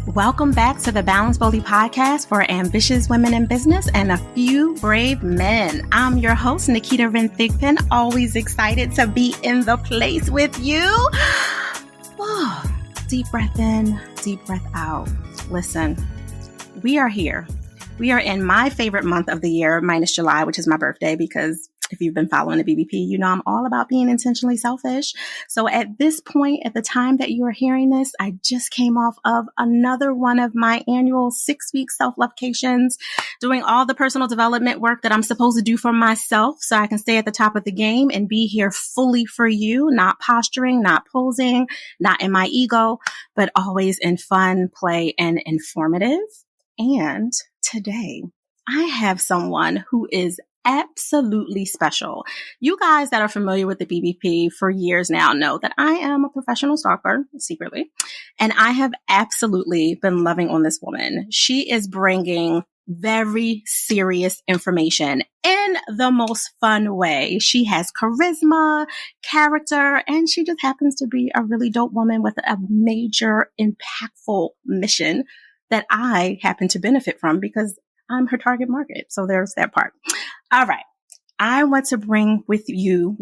Welcome back to the Balance Boldly podcast for ambitious women in business and a few brave men. I'm your host, Naketa Ren Thigpen, always excited to be in the place with you. Oh, deep breath in, deep breath out. Listen, we are here. We are in my favorite month of the year, minus July, which is my birthday, because if you've been following the BBP, you know I'm all about being intentionally selfish. So at this point, at the time that you are hearing this, I just came off of another one of my annual 6-week self-locations, doing all the personal development work that I'm supposed to do for myself so I can stay at the top of the game and be here fully for you, not posturing, not posing, not in my ego, but always in fun, play, and informative. And today, I have someone who is absolutely special. You guys that are familiar with the BBP for years now know that I am a professional stalker, secretly, and I have absolutely been loving on this woman. She is bringing very serious information in the most fun way. She has charisma, character, and she just happens to be a really dope woman with a major, impactful mission that I happen to benefit from because I'm her target market. So there's that part. All right. I want to bring for you,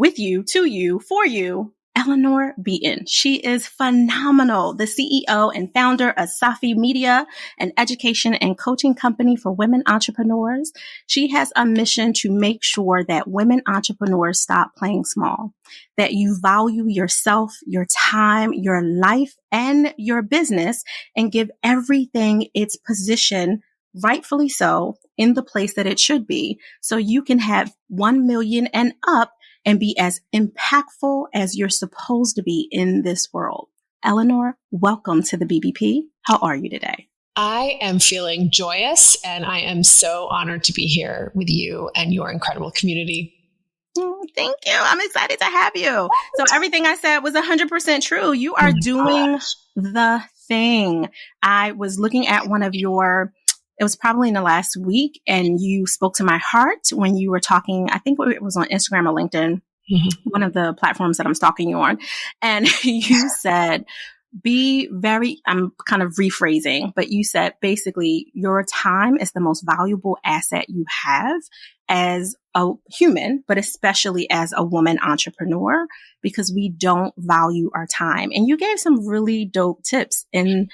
Eleanor Beaton. She is phenomenal. The CEO and founder of SafiMedia, an education and coaching company for women entrepreneurs. She has a mission to make sure that women entrepreneurs stop playing small, that you value yourself, your time, your life, and your business, and give everything its position, rightfully so, in the place that it should be, so you can have 1 million and up and be as impactful as you're supposed to be in this world. Eleanor, welcome to the BBP. How are you today? I am feeling joyous, and I am so honored to be here with you and your incredible community. Thank you. I'm excited to have you. So everything I said was 100% true. You are doing the thing. I was looking at one of your, it was probably in the last week, and you spoke to my heart when you were talking, I think it was on Instagram or LinkedIn, one of the platforms that I'm stalking you on. And you said, I'm kind of rephrasing, but you said basically your time is the most valuable asset you have as a human, but especially as a woman entrepreneur, because we don't value our time. And you gave some really dope tips in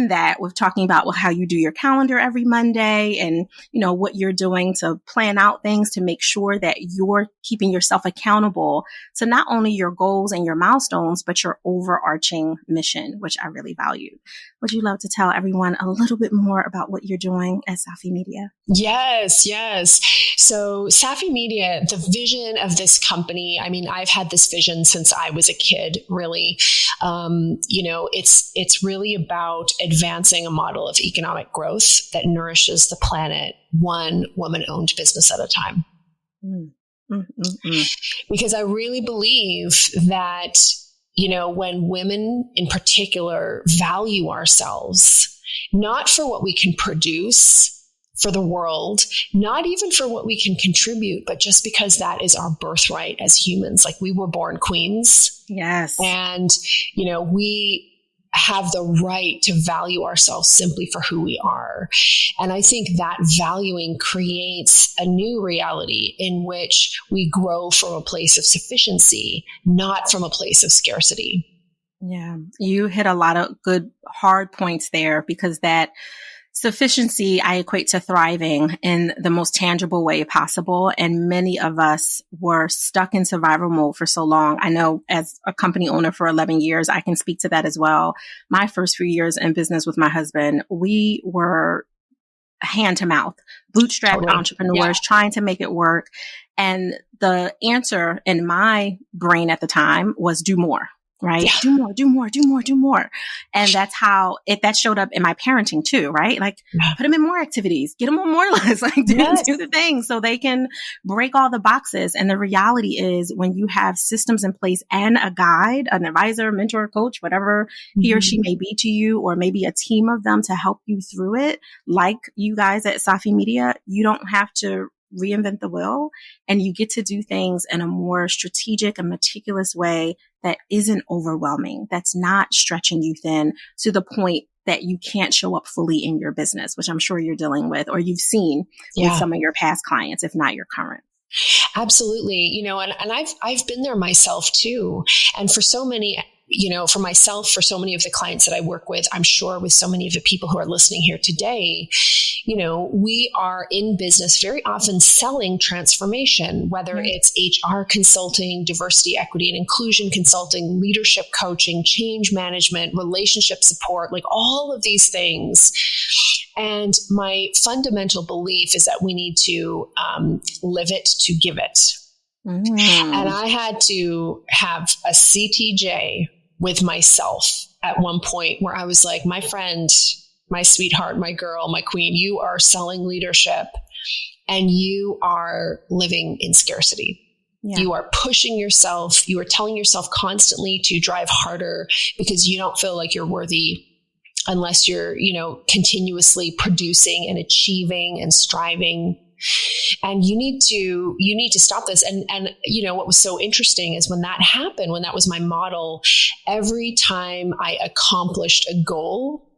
that, with talking about how you do your calendar every Monday and, you know, what you're doing to plan out things to make sure that you're keeping yourself accountable to not only your goals and your milestones, but your overarching mission, which I really value. Would you love to tell everyone a little bit more about what you're doing at SafiMedia? Yes. So SafiMedia, the vision of this company, I mean, I've had this vision since I was a kid, really. It's really about advancing a model of economic growth that nourishes the planet one woman-owned business at a time. Because I really believe that, when women in particular value ourselves, not for what we can produce for the world, not even for what we can contribute, but just because that is our birthright as humans. Like, we were born queens. Yes. And, we have the right to value ourselves simply for who we are. And I think that valuing creates a new reality in which we grow from a place of sufficiency, not from a place of scarcity. Yeah, you hit a lot of good, hard points there, because that sufficiency I equate to thriving in the most tangible way possible. And many of us were stuck in survival mode for so long. I know, as a company owner for 11 years, I can speak to that as well. My first few years in business with my husband, we were hand to mouth, bootstrapped entrepreneurs trying to make it work. And the answer in my brain at the time was do more. Right? Yeah. Do more. And that's how that showed up in my parenting too, right? Like, put them in more activities, get them on more lists, like do the things so they can break all the boxes. And the reality is, when you have systems in place and a guide, an advisor, mentor, coach, whatever he or she may be to you, or maybe a team of them to help you through it, like you guys at SafiMedia, you don't have to reinvent the wheel, and you get to do things in a more strategic and meticulous way that isn't overwhelming, that's not stretching you thin to the point that you can't show up fully in your business, which I'm sure you're dealing with, or you've seen with some of your past clients, if not your current. Absolutely. And I've been there myself too. And for so many, for myself, for so many of the clients that I work with, I'm sure with so many of the people who are listening here today, we are in business very often selling transformation, whether it's HR consulting, diversity, equity, and inclusion consulting, leadership coaching, change management, relationship support, like all of these things. And my fundamental belief is that we need to live it to give it. And I had to have a CTJ with myself at one point where I was like, my friend, my sweetheart, my girl, my queen, you are selling leadership and you are living in scarcity. Yeah. You are pushing yourself. You are telling yourself constantly to drive harder because you don't feel like you're worthy unless you're, continuously producing and achieving and striving. And you need to stop this. And what was so interesting is when that happened, when that was my model, every time I accomplished a goal,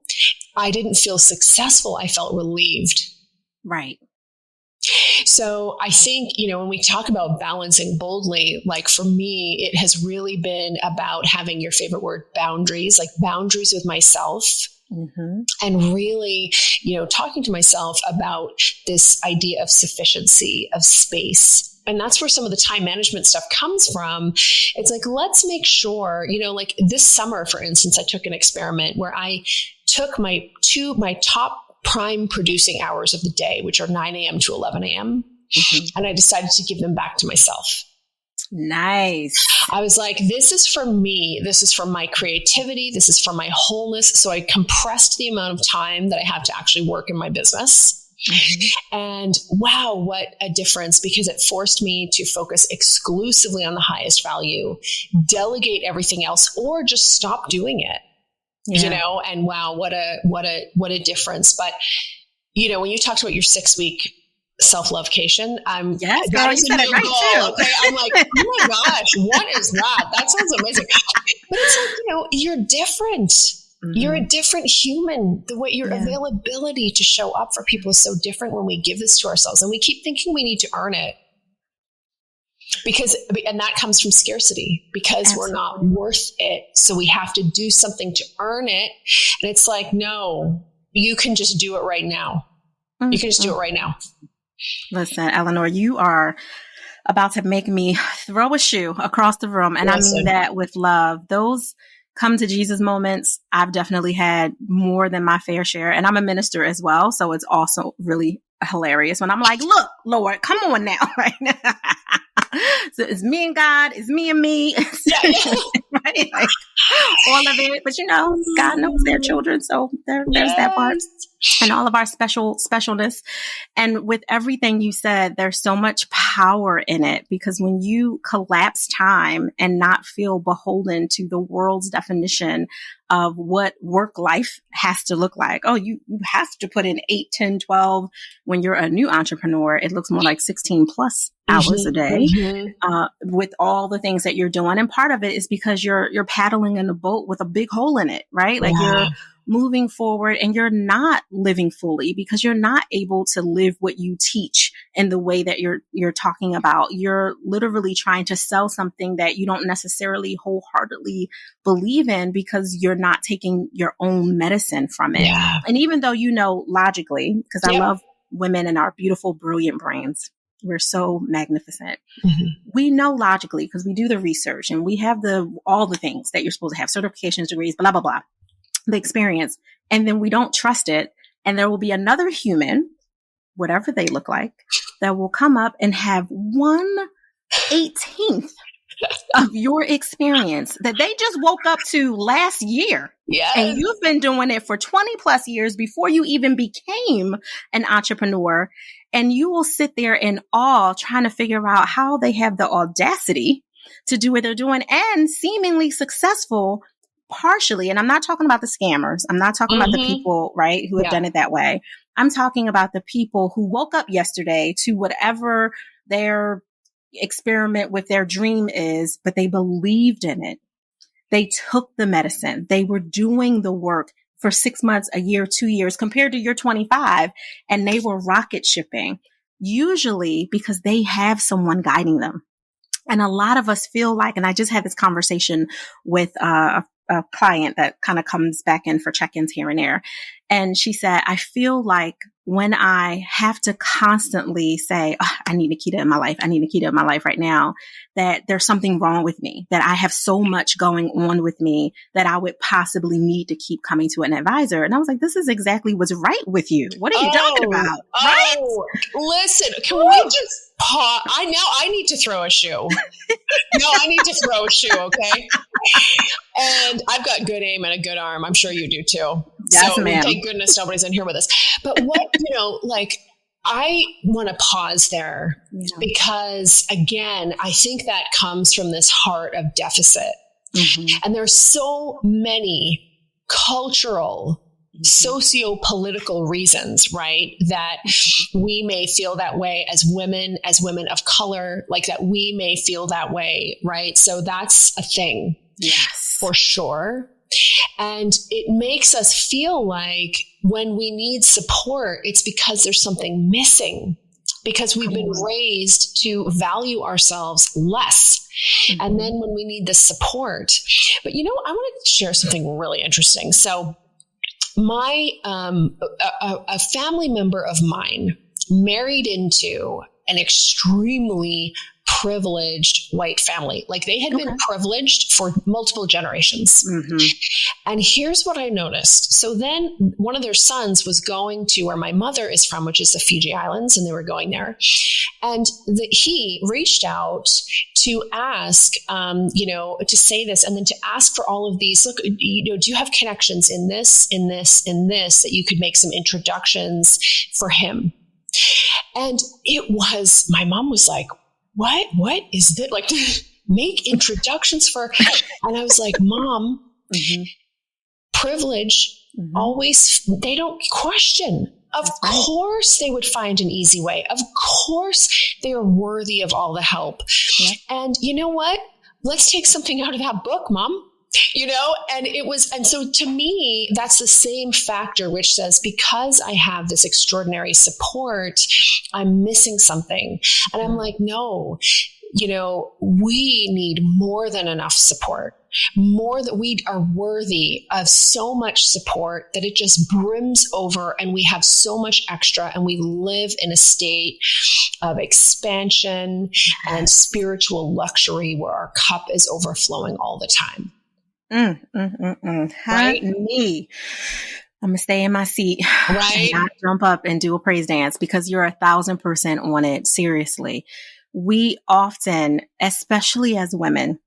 I didn't feel successful. I felt relieved. Right. So I think, when we talk about balancing boldly, like for me, it has really been about having your favorite word, boundaries, like boundaries with myself. Mm-hmm. And really, talking to myself about this idea of sufficiency, of space. And that's where some of the time management stuff comes from. It's like, let's make sure, like this summer, for instance, I took an experiment where I took my top prime producing hours of the day, which are 9 a.m. to 11 a.m. Mm-hmm. And I decided to give them back to myself. Nice. I was like, this is for me. This is for my creativity. This is for my wholeness. So I compressed the amount of time that I have to actually work in my business. Mm-hmm. And wow, what a difference, because it forced me to focus exclusively on the highest value, delegate everything else, or just stop doing it. Yeah. And wow, what a difference. But, when you talked about your 6-week self-lovecation, yes, girl, you said it right too. Okay, I'm like, oh my gosh, what is that? That sounds amazing. But it's like, you're different. Mm-hmm. You're a different human. The way your availability to show up for people is so different when we give this to ourselves, and we keep thinking we need to earn it. And that comes from scarcity, because Absolutely. We're not worth it. So we have to do something to earn it. And it's like, no, you can just do it right now. Mm-hmm. You can just do it right now. Listen, Eleanor, you are about to make me throw a shoe across the room. And I mean that with love. Those come to Jesus moments, I've definitely had more than my fair share. And I'm a minister as well. So it's also really hilarious when I'm like, look, Lord, come on now. Right now. So it's me and God, it's me and me. Right? Like, all of it. But God knows their children. So there's that part. And all of our specialness. And with everything you said, there's so much power in it, because when you collapse time and not feel beholden to the world's definition of what work life has to look like. Oh, you have to put in 8, 10, 12. When you're a new entrepreneur, it looks more like 16 plus hours a day, with all the things that you're doing. And part of it is because you're paddling in a boat with a big hole in it, right? Like you're moving forward and you're not living fully, because you're not able to live what you teach in the way that you're talking about. You're literally trying to sell something that you don't necessarily wholeheartedly believe in, because you're not taking your own medicine from it. Yeah. And even though, logically, because I love women and our beautiful, brilliant brains. We're so magnificent. Mm-hmm. We know logically, because we do the research and we have all the things that you're supposed to have, certifications, degrees, blah, blah, blah. The experience, and then we don't trust it. And there will be another human, whatever they look like, that will come up and have 1/18th of your experience that they just woke up to last year. Yes. And you've been doing it for 20 plus years before you even became an entrepreneur. And you will sit there in awe trying to figure out how they have the audacity to do what they're doing, and seemingly successful partially. And I'm not talking about the scammers. I'm not talking about the people, right, who have done it that way. I'm talking about the people who woke up yesterday to whatever their experiment with their dream is, but they believed in it. They took the medicine. They were doing the work for 6 months, a year, 2 years, compared to your 25, and they were rocket shipping, usually because they have someone guiding them. And a lot of us feel like, and I just had this conversation with a client that kind of comes back in for check-ins here and there. And she said, I feel like when I have to constantly say, oh, I need Naketa in my life. I need Naketa in my life right now, that there's something wrong with me, that I have so much going on with me that I would possibly need to keep coming to an advisor. And I was like, this is exactly what's right with you. What are you talking about? Right? Listen, can we just pause? I need to throw a shoe. I need to throw a shoe. Okay. And I've got good aim and a good arm. I'm sure you do too. Yes, so ma'am. Thank goodness nobody's in here with us. But what, I want to pause there because again, I think that comes from this heart of deficit. Mm-hmm. And there's so many cultural, socio-political reasons, right? That we may feel that way as women of color, like that we may feel that way, right? So that's a thing. Yes. For sure. And it makes us feel like when we need support, it's because there's something missing, because we've been raised to value ourselves less. Mm-hmm. And then when we need the support, but I want to share something really interesting. So my, a family member of mine married into an extremely privileged white family. Like they had been privileged for multiple generations. Mm-hmm. And here's what I noticed. So then one of their sons was going to where my mother is from, which is the Fiji Islands, and they were going there. And he reached out to ask, to say this, and then to ask for all of these, look, do you have connections in this, that you could make some introductions for him? And my mom was like, what is this? Like, make introductions for, and I was like, Mom, privilege always, they don't question. Of course they would find an easy way. Of course they are worthy of all the help. Yeah. And you know what? Let's take something out of that book, Mom. And so to me, that's the same factor, which says, because I have this extraordinary support, I'm missing something. And I'm like, no, we need more than enough support, more that we are worthy of so much support that it just brims over and we have so much extra and we live in a state of expansion and spiritual luxury where our cup is overflowing all the time. Right? Me. I'm gonna stay in my seat, right? And not jump up and do a praise dance, because you're 1,000% on it. Seriously, we often, especially as women,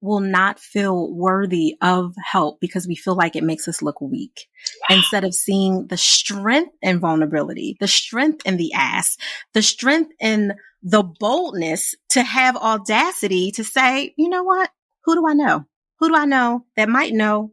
will not feel worthy of help because we feel like it makes us look weak, instead of seeing the strength in vulnerability, the strength in the ask, the strength in the boldness to have audacity to say, you know what? Who do I know? Who do I know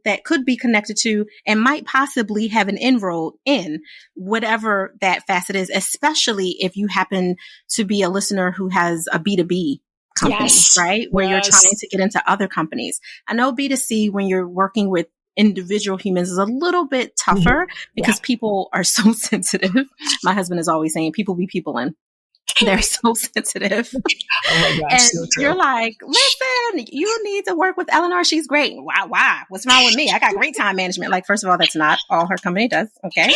that could be connected to and might possibly have an inroad in whatever that facet is, especially if you happen to be a listener who has a B2B company, right? Where you're trying to get into other companies. I know B2C, when you're working with individual humans, is a little bit tougher because people are so sensitive. My husband is always saying, people be peopleing. They're so sensitive. Oh my gosh, and so true. You're like, listen, you need to work with Eleanor. She's great. Why? What's wrong with me? I got great time management. Like, first of all, that's not all her company does. Okay.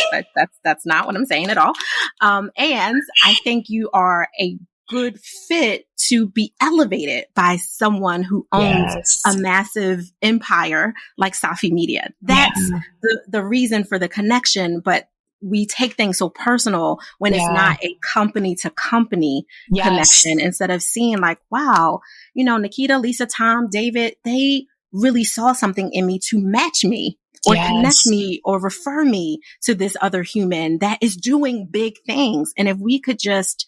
That's not what I'm saying at all. And I think you are a good fit to be elevated by someone who owns a massive empire like SafiMedia. That's the reason for the connection, but we take things so personal when it's not a company to company connection, instead of seeing like, wow, Naketa, Lisa, Tom, David, they really saw something in me to match me or connect me or refer me to this other human that is doing big things. And if we could just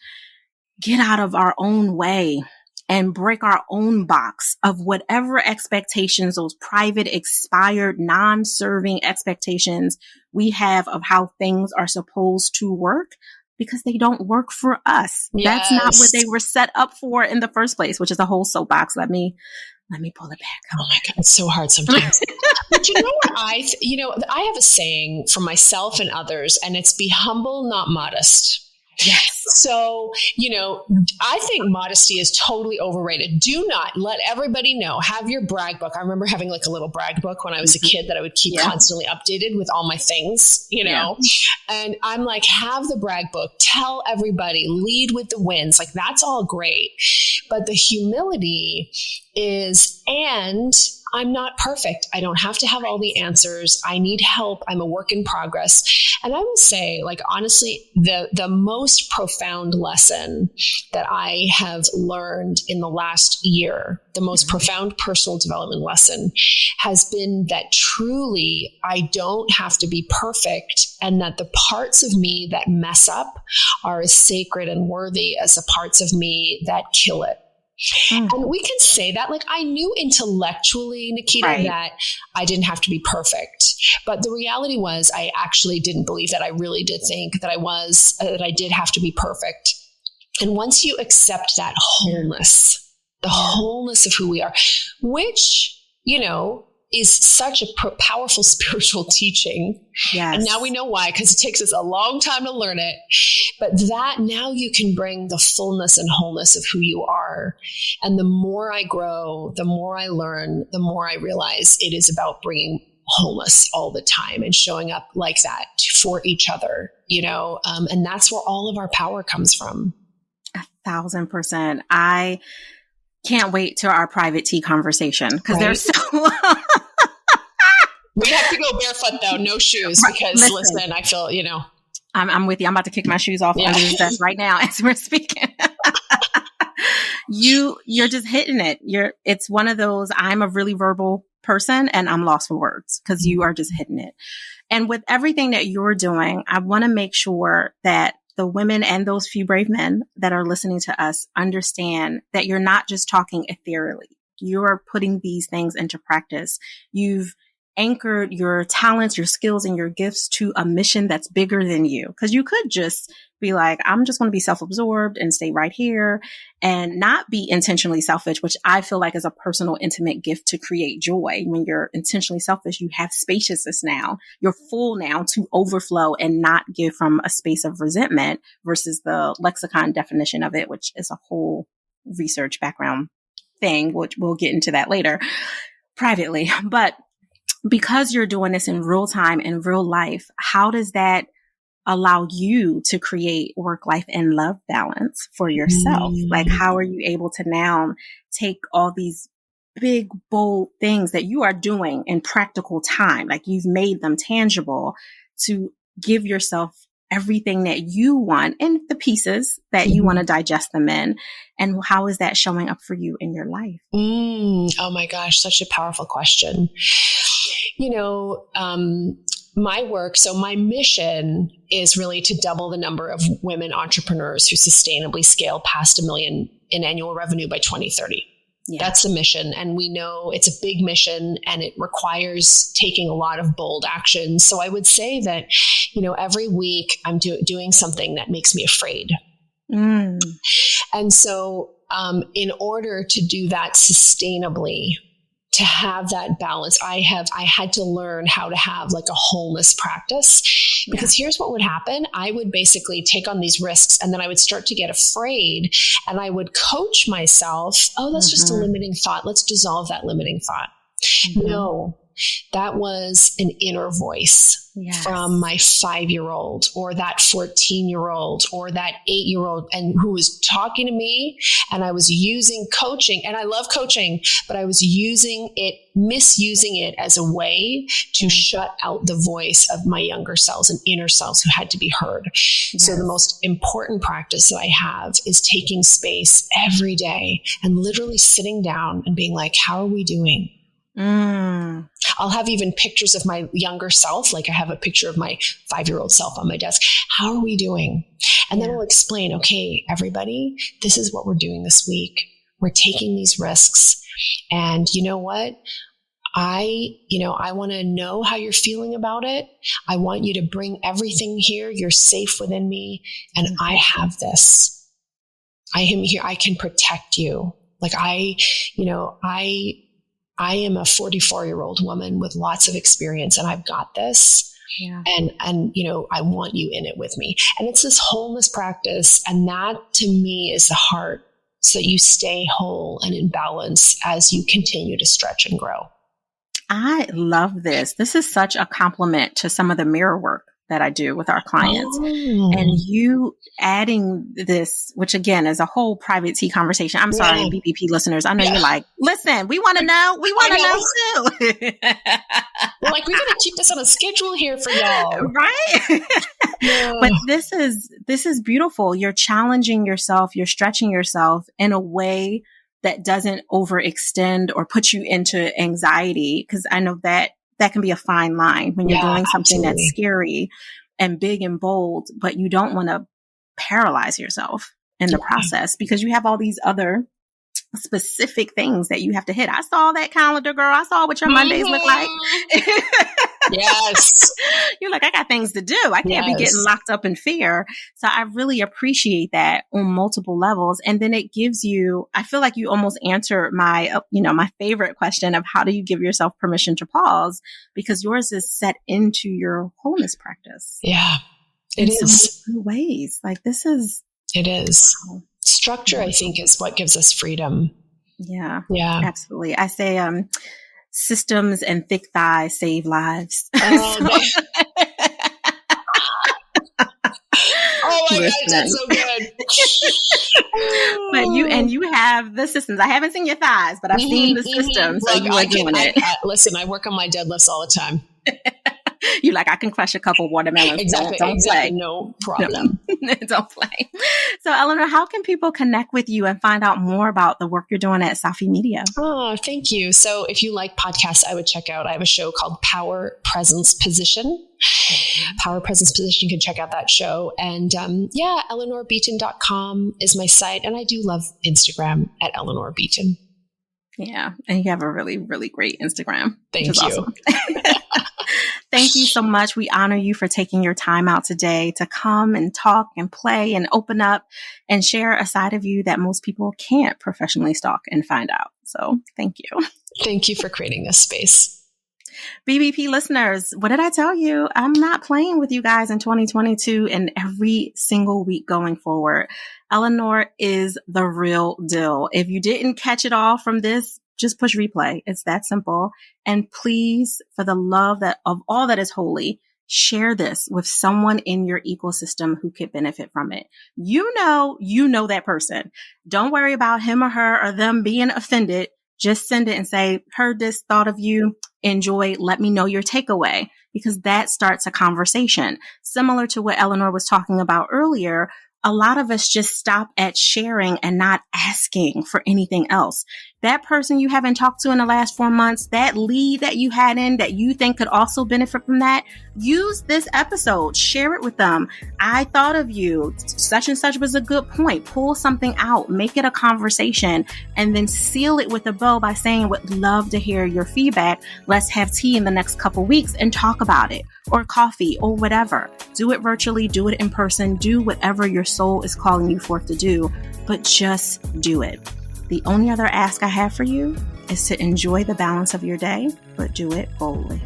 get out of our own way and break our own box of whatever expectations, those private, expired, non-serving expectations we have of how things are supposed to work, because they don't work for us. Yes. That's not what they were set up for in the first place, which is a whole soapbox. Let me pull it back. Oh my God, it's so hard sometimes. But you know what I have a saying for myself and others, and it's be humble, not modest. Yes. So, I think modesty is totally overrated. Do not let everybody know. Have your brag book. I remember having like a little brag book when I was a kid that I would keep constantly updated with all my things, and I'm like, have the brag book, tell everybody, lead with the wins. Like that's all great. But the humility is, and I'm not perfect. I don't have to have all the answers. I need help. I'm a work in progress. And I will say, like, honestly, the most profound lesson that I have learned in the last year, the most profound personal development lesson has been that truly I don't have to be perfect, and that the parts of me that mess up are as sacred and worthy as the parts of me that kill it. And we can say that, like, I knew intellectually, Naketa, that I didn't have to be perfect. But the reality was I actually didn't believe that. I really did think that that I did have to be perfect. And once you accept that wholeness, the wholeness of who we are, which, is such a powerful spiritual teaching. Yes. And now we know why, because it takes us a long time to learn it. But that now you can bring the fullness and wholeness of who you are. And the more I grow, the more I learn, the more I realize it is about bringing wholeness all the time and showing up like that for each other, and that's where all of our power comes from. 1,000%. I can't wait till our private tea conversation, because there's so we have to go barefoot though, no shoes, because listen, I feel, I'm with you. I'm about to kick my shoes off under the desk right now as we're speaking. You're just hitting it. It's one of those, I'm a really verbal person and I'm lost for words, because you are just hitting it. And with everything that you're doing, I want to make sure that the women and those few brave men that are listening to us understand that you're not just talking ethereally. You're putting these things into practice. You've anchored your talents, your skills, and your gifts to a mission that's bigger than you. Because you could just be like, I'm just going to be self-absorbed and stay right here and not be intentionally selfish, which I feel like is a personal, intimate gift to create joy. When you're intentionally selfish, you have spaciousness now. You're full now to overflow and not give from a space of resentment, versus the lexicon definition of it, which is a whole research background thing, which we'll get into that later privately. But because you're doing this in real time, in real life, how does that allow you to create work life and love balance for yourself? Like, how are you able to now take all these big, bold things that you are doing in practical time, like you've made them tangible, to give yourself everything that you want in the pieces that you want to digest them in? And how is that showing up for you in your life? Oh my gosh, such a powerful question. My work, so my mission is really to double the number of women entrepreneurs who sustainably scale past $1 million in annual revenue by 2030. Yeah. That's the mission. And we know it's a big mission and it requires taking a lot of bold action. So I would say that, every week I'm doing something that makes me afraid. And so in order to do that sustainably, to have that balance, I had to learn how to have like a wholeness practice, because here's what would happen. I would basically take on these risks and then I would start to get afraid, and I would coach myself. Oh, that's just a limiting thought. Let's dissolve that limiting thought. No, that was an inner voice from my 5-year-old or that 14-year-old or that 8-year-old, and who was talking to me, and I was using coaching, and I love coaching, but I was misusing it as a way to shut out the voice of my younger selves and inner selves who had to be heard. So the most important practice that I have is taking space every day and literally sitting down and being like, how are we doing? I'll have even pictures of my younger self. Like I have a picture of my 5-year-old self on my desk. How are we doing? And then I'll explain, okay, everybody, this is what we're doing this week. We're taking these risks. And you know what? I want to know how you're feeling about it. I want you to bring everything here. You're safe within me. And I have this. I am here. I can protect you. Like I I am a 44-year-old woman with lots of experience and I've got this. Yeah. And, you know, I want you in it with me. And it's this wholeness practice. And that to me is the heart, so that you stay whole and in balance as you continue to stretch and grow. I love this. This is such a compliment to some of the mirror work that I do with our clients. And you adding this, which again is a whole private tea conversation. I'm sorry, BBP listeners. I know you're like, listen, we want to know. We want to know too. We're like, we got to keep this on a schedule here for y'all. Right? But this is beautiful. You're challenging yourself. You're stretching yourself in a way that doesn't overextend or put you into anxiety. Because I know that can be a fine line when you're doing something that's scary and big and bold, but you don't want to paralyze yourself in the process because you have all these other specific things that you have to hit. I saw that calendar, girl. I saw what your Mondays look like. Yes. You're like, I got things to do. I can't be getting locked up in fear. So I really appreciate that on multiple levels. And then it gives you, I feel like you almost answer my, my favorite question of how do you give yourself permission to pause? Because yours is set into your wholeness practice. Yeah, it is. In ways. Like this is. It is. Wow. Structure, I think, is what gives us freedom. Yeah. Yeah. Absolutely. I say, systems and thick thighs save lives. Oh my God, that's so good. But you have the systems. I haven't seen your thighs, but I've seen the systems. So you are doing it. Listen, I work on my deadlifts all the time. You like, I can crush a couple watermelons. Exactly. Don't play. No problem. No, don't play. So Eleanor, how can people connect with you and find out more about the work you're doing at SafiMedia? Oh, thank you. So if you like podcasts, I would check out, I have a show called Power Presence Position. Power Presence Position. You can check out that show. And EleanorBeaton.com is my site. And I do love Instagram at Eleanor Beaton. Yeah. And you have a really, really great Instagram. Thank you. Awesome. Thank you so much. We honor you for taking your time out today to come and talk and play and open up and share a side of you that most people can't professionally stalk and find out. So thank you. Thank you for creating this space. BBP listeners, what did I tell you? I'm not playing with you guys in 2022 and every single week going forward. Eleanor is the real deal. If you didn't catch it all from this, just push replay. It's that simple. And please, for the love of all that is holy, share this with someone in your ecosystem who could benefit from it. You know that person. Don't worry about him or her or them being offended. Just send it and say, heard this, thought of you, enjoy, let me know your takeaway, because that starts a conversation. Similar to what Eleanor was talking about earlier, a lot of us just stop at sharing and not asking for anything else. That person you haven't talked to in the last 4 months, that lead that you had in that you think could also benefit from that, use this episode, share it with them. I thought of you. Such and such was a good point. Pull something out, make it a conversation, and then seal it with a bow by saying, would love to hear your feedback. Let's have tea in the next couple weeks and talk about it, or coffee or whatever. Do it virtually, do it in person, do whatever your soul is calling you forth to do, but just do it. The only other ask I have for you is to enjoy the balance of your day, but do it boldly.